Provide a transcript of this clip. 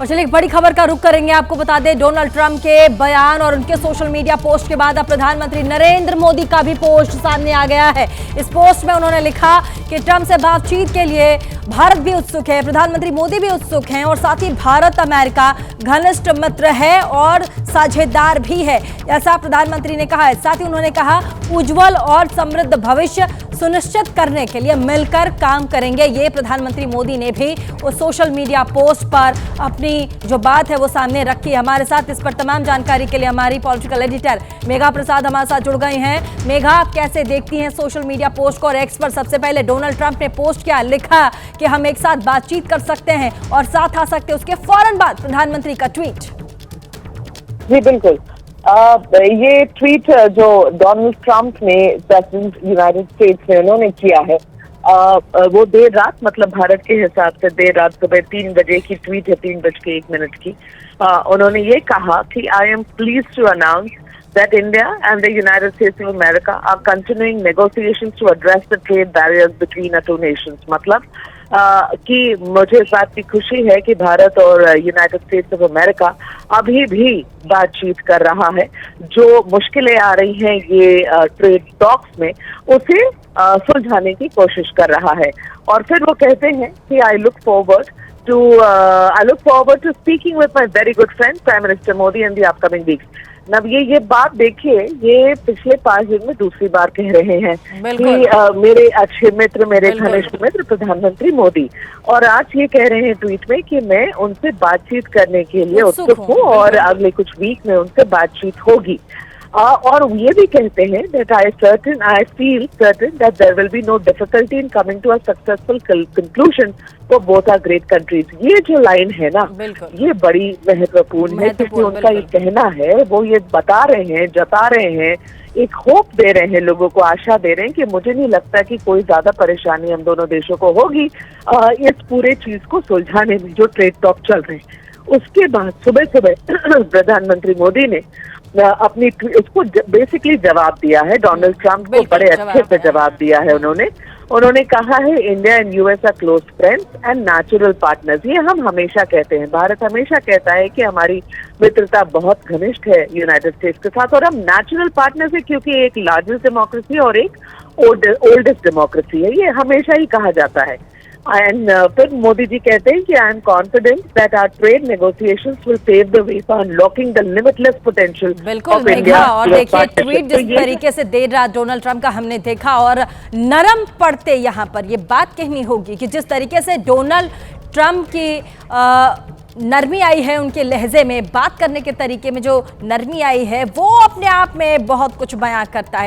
और चलिए एक बड़ी खबर का रुख करेंगे। आपको बता दें, डोनाल्ड ट्रंप के बयान और उनके सोशल मीडिया पोस्ट के बाद अब प्रधानमंत्री नरेंद्र मोदी का भी पोस्ट सामने आ गया है। इस पोस्ट में उन्होंने लिखा कि ट्रंप से बातचीत के लिए भारत भी उत्सुक है, प्रधानमंत्री मोदी भी उत्सुक हैं और साथ ही भारत अमेरिका घनिष्ठ मित्र है और साझेदार भी है, ऐसा प्रधानमंत्री ने कहा है। साथ ही उन्होंने कहा उज्जवल और समृद्ध भविष्य सुनिश्चित करने के लिए मिलकर काम करेंगे। ये प्रधानमंत्री मोदी ने भी उस सोशल मीडिया पोस्ट पर अपनी जो बात है वो सामने रखी। हमारे साथ इस पर तमाम जानकारी के लिए हमारी पॉलिटिकल एडिटर मेघा प्रसाद हमारे साथ जुड़ गई हैं। मेघा, आप कैसे देखती हैं सोशल मीडिया पोस्ट को? और एक्स पर सबसे पहले डोनाल्ड ट्रंप ने पोस्ट क्या लिखा कि हम एक साथ बातचीत कर सकते हैं और साथ आ सकते हैं, उसके फौरन बाद प्रधानमंत्री का ट्वीट। जी बिल्कुल, ये ट्वीट जो डोनाल्ड ट्रंप ने प्रेसिडेंट यूनाइटेड स्टेट्स में उन्होंने किया है, वो देर रात, मतलब भारत के हिसाब से देर रात सुबह 3 बजे की ट्वीट है, 3:01 की। उन्होंने ये कहा कि I am pleased to announce that India and the United States of America are continuing negotiations to address the trade barriers between our two nations। मतलब कि मुझे इस बात की खुशी है कि भारत और यूनाइटेड स्टेट्स ऑफ अमेरिका अभी भी बातचीत कर रहा है। जो मुश्किलें आ रही हैं ये ट्रेड टॉक्स में, उसे सुलझाने की कोशिश कर रहा है। और फिर वो कहते हैं कि I look forward to speaking with my very good friend prime minister Modi in the upcoming weeks. अब ये बात देखिए, ये पिछले 5 दिन में दूसरी बार कह रहे हैं कि मेरे अच्छे मित्र, मेरे घनिष्ठ मित्र प्रधानमंत्री मोदी, और आज ये कह रहे हैं ट्वीट में कि मैं उनसे बातचीत करने के लिए उत्सुक हूँ और अगले कुछ वीक में उनसे बातचीत होगी। और ये भी कहते हैं that I feel certain that there will be no difficulty in coming to a successful conclusion for both our great countries। ये जो लाइन है ना, ये बड़ी महत्वपूर्ण है, क्योंकि उनका ये कहना है, वो ये बता रहे हैं, जता रहे हैं, एक होप दे रहे हैं, लोगों को आशा दे रहे हैं कि मुझे नहीं लगता कि कोई ज्यादा परेशानी हम दोनों देशों को होगी इस पूरे चीज को सुलझाने में, जो ट्रेड टॉक चल रहे हैं। उसके बाद सुबह सुबह प्रधानमंत्री मोदी ने अपनी उसको बेसिकली जवाब दिया है, डोनाल्ड ट्रंप को बड़े अच्छे से जवाब दिया है। उन्होंने कहा है India and US are close friends and natural partners. ये हम हमेशा कहते हैं, भारत हमेशा कहता है कि हमारी मित्रता बहुत घनिष्ठ है यूनाइटेड स्टेट्स के साथ, और हम नेचुरल पार्टनर्स है क्योंकि एक लार्जेस्ट डेमोक्रेसी और एक ओल्डेस्ट डेमोक्रेसी है, ये हमेशा ही कहा जाता है। एंड फिर मोदी जी कहते हैं कि I am confident that our trade negotiations will pave the way for unlocking the limitless potential of India. और देखिए ट्वीट जिस तरीके से देर रात डोनाल्ड ट्रंप का हमने देखा, और नरम पड़ते यहाँ पर ये बात कहनी होगी कि जिस तरीके से डोनाल्ड ट्रंप की नरमी आई है, उनके लहजे में बात करने के तरीके में जो नरमी आई है, वो अपने आप में बहुत कुछ बयां करता है।